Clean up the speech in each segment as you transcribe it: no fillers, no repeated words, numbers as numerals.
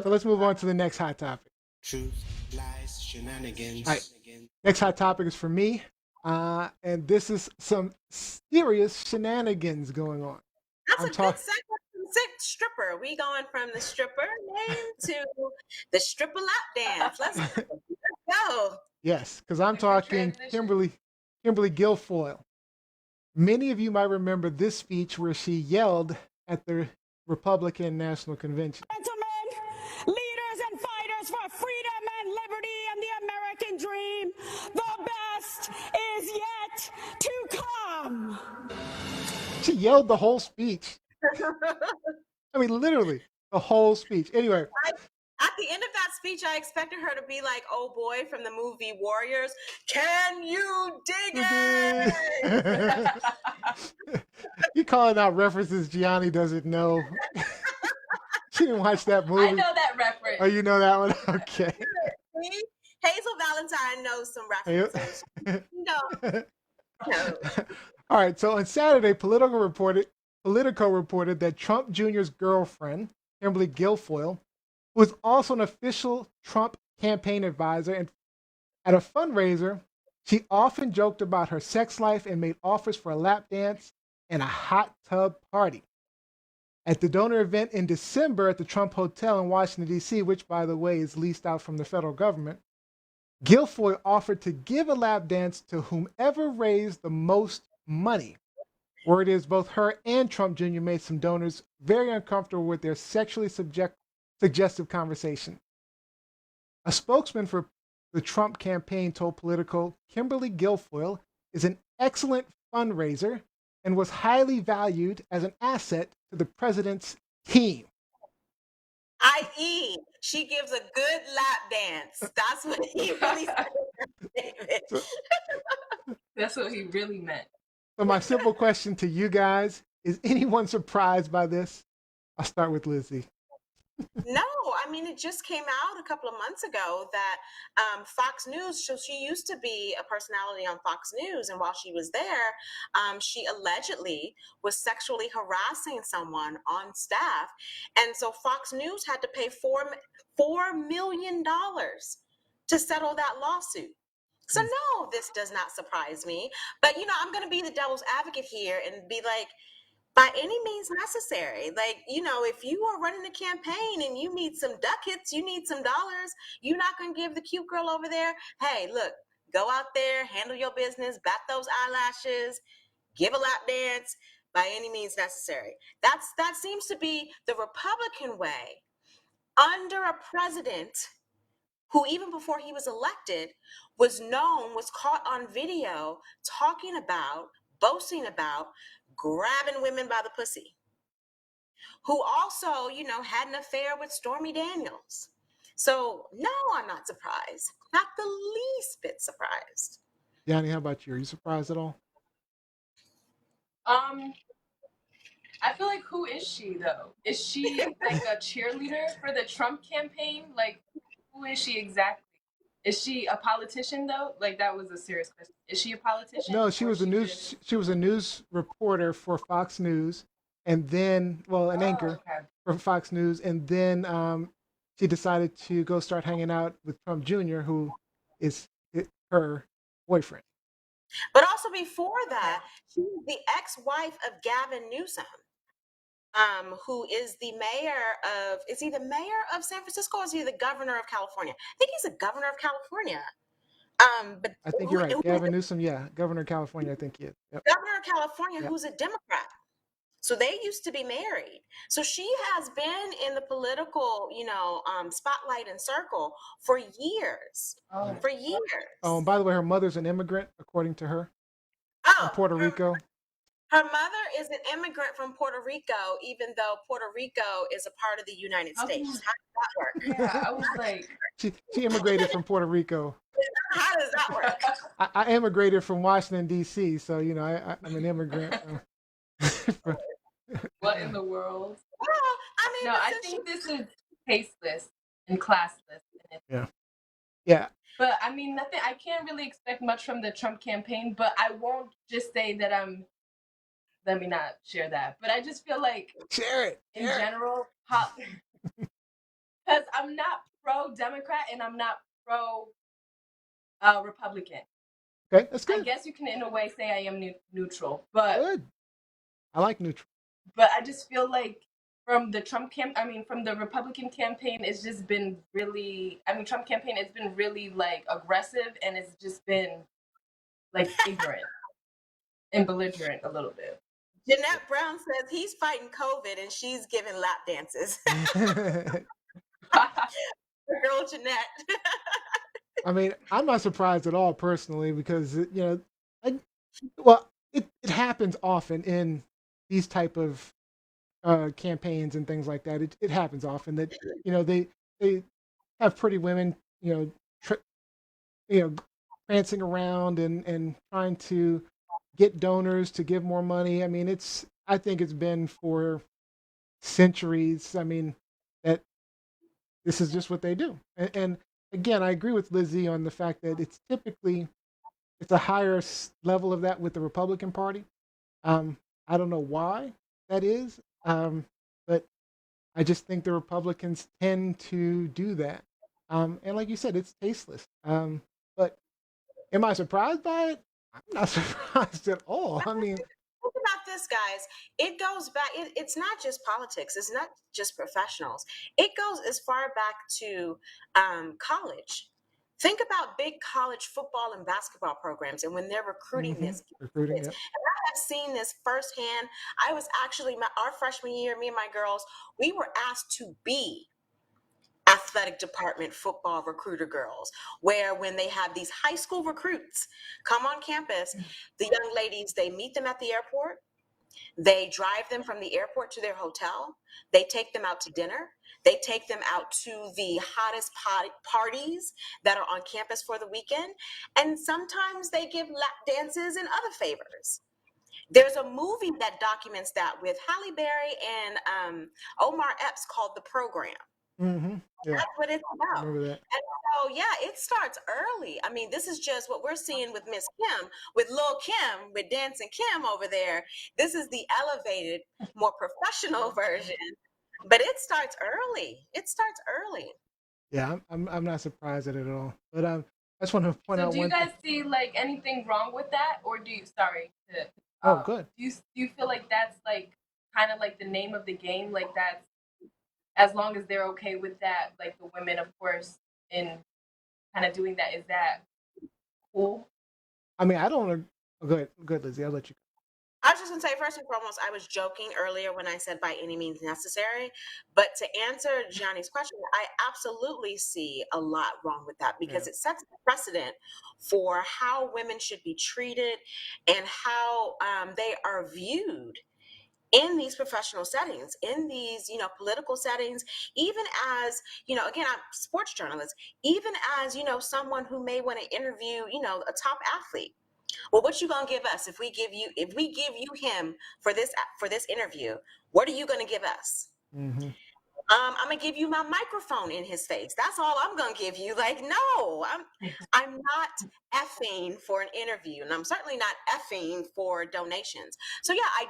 So let's move on to the next hot topic. Truth, lies, shenanigans. All right. Next hot topic is for me. And this is some serious shenanigans going on. That's I'm a good segue from stripper. We going from the stripper name to the stripper lap dance. Let's go. Yes, because I'm talking Kimberly Guilfoyle. Many of you might remember this speech where she yelled at the Republican National Convention. Gentlemen, leaders and fighters for freedom and liberty and the American dream, the best is yet to come. She yelled the whole speech. I mean, literally, the whole speech. Anyway. At the end of that speech, I expected her to be like, oh boy, from the movie Warriors. Can you dig it? You calling out references Gianni doesn't know. She didn't watch that movie. I know that reference. Oh, you know that one? Okay. See? Hazel Valentine knows some references. No. All right. So on Saturday, Politico reported that Trump Jr.'s girlfriend, Kimberly Guilfoyle, who was also an official Trump campaign advisor, and at a fundraiser, she often joked about her sex life and made offers for a lap dance and a hot tub party. At the donor event in December at the Trump Hotel in Washington, D.C., which, by the way, is leased out from the federal government, Guilfoyle offered to give a lap dance to whomever raised the most money. Word is both her and Trump Jr. made some donors very uncomfortable with their sexually suggestive conversation. A spokesman for the Trump campaign told Politico Kimberly Guilfoyle is an excellent fundraiser and was highly valued as an asset to the president's team. I.e., she gives a good lap dance. That's what he really said, David. That's what he really meant. So my simple question to you guys, is anyone surprised by this? I'll start with Lizzie. No, I mean, it just came out a couple of months ago that Fox News, so she used to be a personality on Fox News, and while she was there, she allegedly was sexually harassing someone on staff. And so Fox News had to pay $4 million to settle that lawsuit. So no, this does not surprise me. But, I'm going to be the devil's advocate here and be like, by any means necessary. Like, if you are running a campaign and you need some ducats, you need some dollars, you're not going to give the cute girl over there, hey, look, go out there, handle your business, bat those eyelashes, give a lap dance, by any means necessary. That seems to be the Republican way under a president who, even before he was elected, was caught on video talking about, boasting about, grabbing women by the pussy, who also, had an affair with Stormy Daniels. So no, I'm not surprised. Not the least bit surprised. Yanni, how about you? Are you surprised at all? I feel like, who is she though? Is she like a cheerleader for the Trump campaign? Like, who is she exactly? Is she a politician though? Like, that was a serious question. Is she a politician? No, she was a news reporter for Fox News, and then an anchor for Fox News, and then she decided to go start hanging out with Trump Jr., who is her boyfriend. But also before that, she was the ex-wife of Gavin Newsom, who is the mayor of, is he the mayor of San Francisco or is he the governor of California? I think he's the governor of California. But I think you're right. Gavin Newsom, governor of California, I think he is. Yep. Governor of California, who's a Democrat. So they used to be married. So she has been in the political, spotlight and circle for years. Oh. For years. Oh, and by the way, her mother's an immigrant, according to her. From Puerto Rico. Her mother is an immigrant from Puerto Rico, even though Puerto Rico is a part of the United States. How does that work? Yeah, I was like... She immigrated from Puerto Rico. How does that work? I immigrated from Washington, D.C., so, I'm an immigrant. What in the world? Well, I think this is tasteless and classless. Yeah. But nothing. I can't really expect much from the Trump campaign. But I won't just say that I'm. Let me not share that. But I just feel like share it in general, because I'm not pro Democrat and I'm not pro Republican. Okay, that's I good. guess you can, in a way, say I am neutral, but Good. I like neutral. I just feel like from the from the Republican campaign, it's just been really. I mean, Trump campaign, it's been really like aggressive, and it's just been like ignorant and belligerent a little bit. Jeanette Brown says he's fighting COVID and she's giving lap dances. Girl Jeanette. I mean, I'm not surprised at all personally because I, well, it happens often in these type of campaigns and things like that. It happens often that they have pretty women tr- prancing around and trying to get donors to give more money. I mean, I think it's been for centuries. I mean, that this is just what they do. And again, I agree with Lizzie on the fact that it's a higher level of that with the Republican Party. I don't know why that is, but I just think the Republicans tend to do that. And like you said, it's tasteless. But am I surprised by it? I'm not surprised at all. I mean, Think about this, guys. It goes back. It's not just politics. It's not just professionals. It goes as far back to college. Think about big college football and basketball programs, and when they're recruiting these recruiting, kids. yeah. And I have seen this firsthand. I was actually our freshman year. Me and my girls, we were asked to be athletic department football recruiter girls, where when they have these high school recruits come on campus, the young ladies, they meet them at the airport, they drive them from the airport to their hotel, they take them out to dinner, they take them out to the hottest parties that are on campus for the weekend, and sometimes they give lap dances and other favors. There's a movie that documents that with Halle Berry and Omar Epps called The Program. Yeah, That's what it's I about. remember that. And so, yeah, it starts early. I mean, this is just what we're seeing with Miss Kim, with Lil Kim, with Dancing Kim over there. This is the elevated, more professional version. But it starts early. It starts early. Yeah, I'm not surprised at it at all. But I just want to point So out do you one thing. guys see like anything wrong with that, or do you? Sorry, Oh, good. do you feel like that's like kind of like the name of the game? Like that's as long as they're okay with that, like the women, of course, in kind of doing that, is that cool? I mean, I don't. Good, good, Lizzie. I'll let you. I was just going to say, first and foremost, I was joking earlier when I said by any means necessary. But to answer Johnny's question, I absolutely see a lot wrong with that because Yeah. it sets a precedent for how women should be treated and how they are viewed in these professional settings, in these, political settings, even as, again, I'm a sports journalist, even as, someone who may want to interview, a top athlete. Well, what you gonna give us if we give you him for this interview? What are you gonna give us? Mm-hmm. I'm gonna give you my microphone in his face. That's all I'm gonna give you. Like, no, I'm not effing for an interview, and I'm certainly not effing for donations. So yeah, I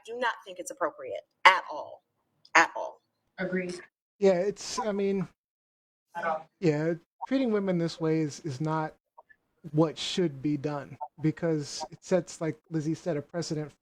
do not think it's appropriate at all, at all. Agreed. Yeah, it's. I mean, At all. yeah, treating women this way is not what should be done because it sets, like Lizzie said, a precedent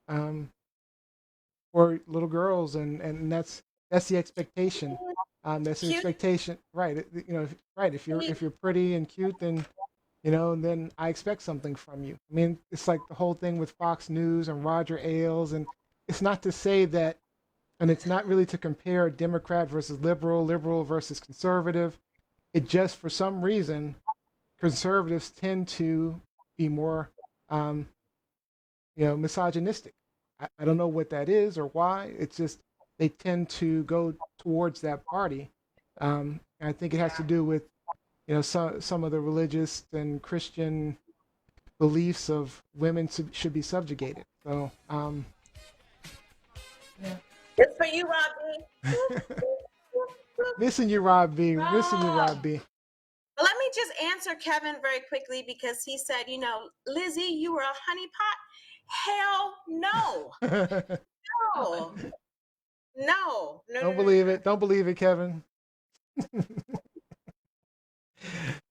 um, for little girls, and that's the expectation. That's the Cute, expectation, right? Right. If you're pretty and cute, then I expect something from you. I mean, it's like the whole thing with Fox News and Roger Ailes, and it's not to say that, and it's not really to compare Democrat versus liberal, liberal versus conservative. It just, for some reason, conservatives tend to be more, um, misogynistic. I don't know what that is or why. It's just they tend to go towards that party. I think it has to do with some of the religious and Christian beliefs of women should be subjugated. So Yeah. it's for you, Robbie. missing you, Rob B. Missing you, Rob! Rob B. Let me just answer Kevin very quickly because he said, Lizzie, you were a honeypot. Hell no. No. No, no, Don't no, believe no, it. Don't believe it, Kevin.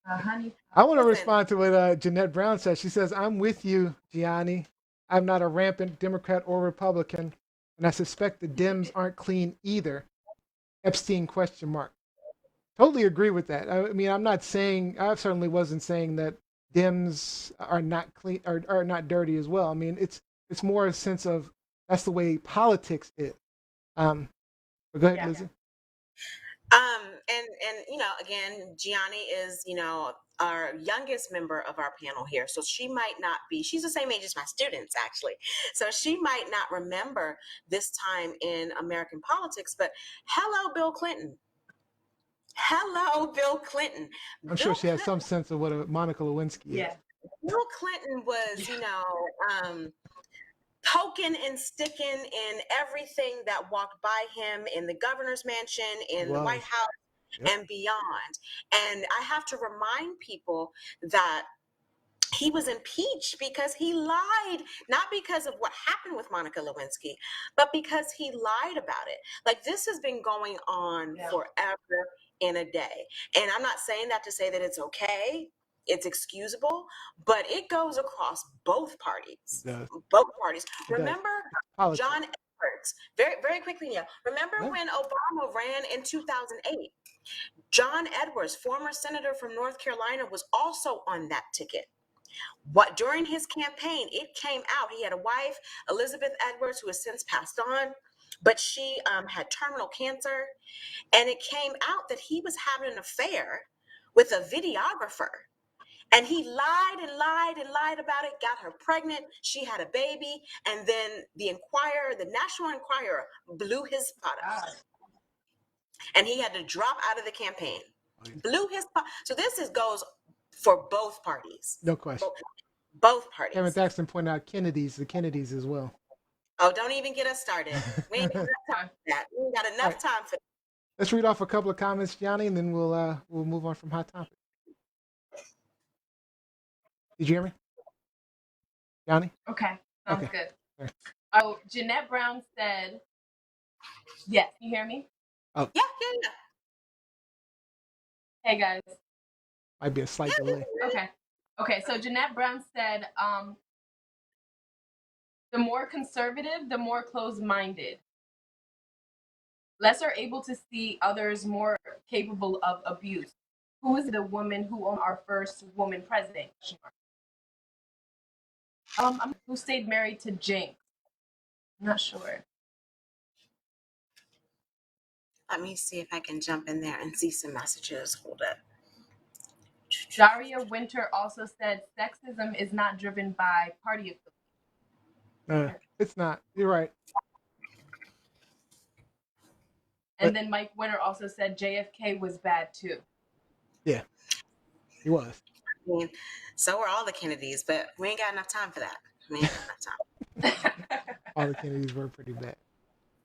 Honey. I want to Listen, respond to what Jeanette Brown says. She says, I'm with you, Gianni. I'm not a rampant Democrat or Republican, and I suspect the Dems aren't clean either. Epstein question mark. Totally agree with that. I mean, I'm not saying, I certainly wasn't saying that Dems are not clean or are not dirty as well. I mean, it's more a sense of that's the way politics is. But go ahead, Yeah. Lizzie. and again, Gianni is, our youngest member of our panel here. So she might not be, she's the same age as my students, actually. So she might not remember this time in American politics, but hello, Bill Clinton. Hello, Bill Clinton. I'm sure Bill she has Clinton, some sense of what a Monica Lewinsky is. Yeah. Bill Clinton was, poking and sticking in everything that walked by him in the governor's mansion, in the White House, and beyond. And I have to remind people that he was impeached because he lied, not because of what happened with Monica Lewinsky, but because he lied about it. Like, this has been going on forever in a day. And I'm not saying that to say that it's okay, it's excusable, but it goes across both parties. Both parties. Remember John Edwards, very, very quickly, remember when Obama ran in 2008? John Edwards, former senator from North Carolina, was also on that ticket. What during his campaign, it came out he had a wife, Elizabeth Edwards, who has since passed on, but she had terminal cancer, and it came out that he was having an affair with a videographer. And he lied and lied and lied about it, got her pregnant, she had a baby, and then the Enquirer, the National Enquirer, blew his spot up. And he had to drop out of the campaign. Blew his spot. So this goes for both parties. No question. Both parties. Kevin Thaxton pointed out the Kennedys as well. Oh, don't even get us started. We ain't got enough time for that. We ain't got enough time for that. Let's read off a couple of comments, Johnny, and then we'll move on from hot topic. Did you hear me, Johnny? Okay, sounds good. Sorry. Oh, Jeanette Brown said, yes, you hear me? Oh. Yeah. Hey, guys. Might be a slight delay. Okay, so Jeanette Brown said, the more conservative, the more closed-minded. Less are able to see others more capable of abuse. Who is the woman who owned our first woman president? Who stayed married to Jinx? I'm not sure. Let me see if I can jump in there and see some messages. Hold up. Daria Winter also said sexism is not driven by party affiliation. It's not. You're right. And then Mike Winter also said JFK was bad too. Yeah, he was. I mean, so were all the Kennedys, but we ain't got enough time for that. We ain't got enough time. All the Kennedys were pretty bad.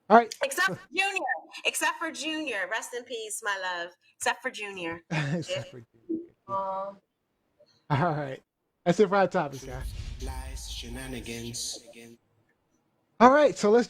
All right. Except for Junior. Except for Junior. Rest in peace, my love. Except for Junior. Except for Junior. All right. That's it for our topics, guys. Lies, shenanigans. All right, so let's